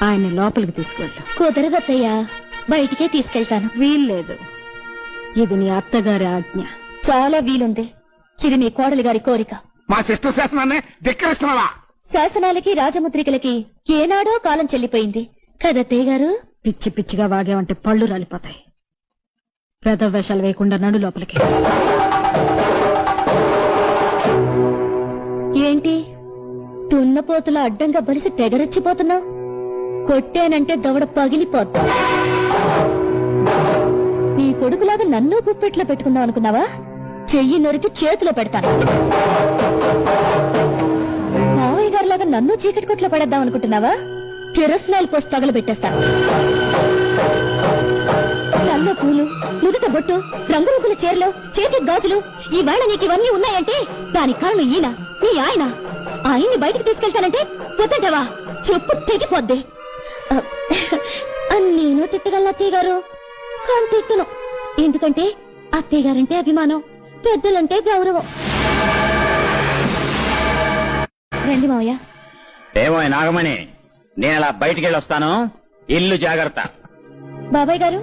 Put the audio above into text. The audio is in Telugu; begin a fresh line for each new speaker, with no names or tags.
ఆయన్ని లోపలికి తీసుకెళ్ళు.
కుదరదత్తయ్యా, బయటికే తీసుకెళ్తాను.
వీల్లేదు, ఇది నీ అత్తగారి ఆజ్ఞ.
చాలా వీలుంది. ఇది మీ కోడలి గారి కోరిక.
మా సిస్టర్ శాసనాన్ని ధిక్కరిస్తున్నావా?
శాసనాలకి రాజముద్రికలకి ఏనాడో కాలం చెల్లిపోయింది కదత్తయ్య గారు.
పిచ్చి పిచ్చిగా వాగేవంటే పళ్ళు రాలిపోతాయి. పెద్ద వేషాలు వేయకుండా నడు లోపలికి.
ఏంటి దున్నపోతుల అడ్డంగా బలిసి తెగరెచ్చిపోతున్నావు? కొట్టేనంటే దవడ పగిలిపోతా. నీ కొడుకులాగా నన్ను గుప్పెట్లో పెట్టుకుందాం అనుకున్నావా? చెయ్యి నొరికి చేతిలో పెడతాను. మావయ్య గారిలాగా నన్ను చీకటి కొట్లో పడేద్దాం అనుకుంటున్నావా? కిరసనాయిల్ పోసి తగలబెట్టేస్తాను. నల్ల పూలు, నుదుట బొట్టు, రంగురంగుల చీరలు, చేతి గాజులు, ఈవేళ నీకు ఇవన్నీ ఉన్నాయంటే దానికి కారణం ఈయన, నీ ఆయన. ఆయన్ని బయటకు తీసుకెళ్తానంటే వద్దంటావా? చెప్పు తెగిపోద్ది. నేను తిట్టగలను అత్తయ్య గారు, కానీ తిట్టను. ఎందుకంటే అత్తయ్య గారంటే అభిమానం, పెద్దలంటే గౌరవం. రండి మావయ్య.
ఏమో నాగమణి, నేను అలా బయటికి వెళ్ళొస్తాను. ఇల్లు జాగ్రత్త.
బాబాయ్ గారు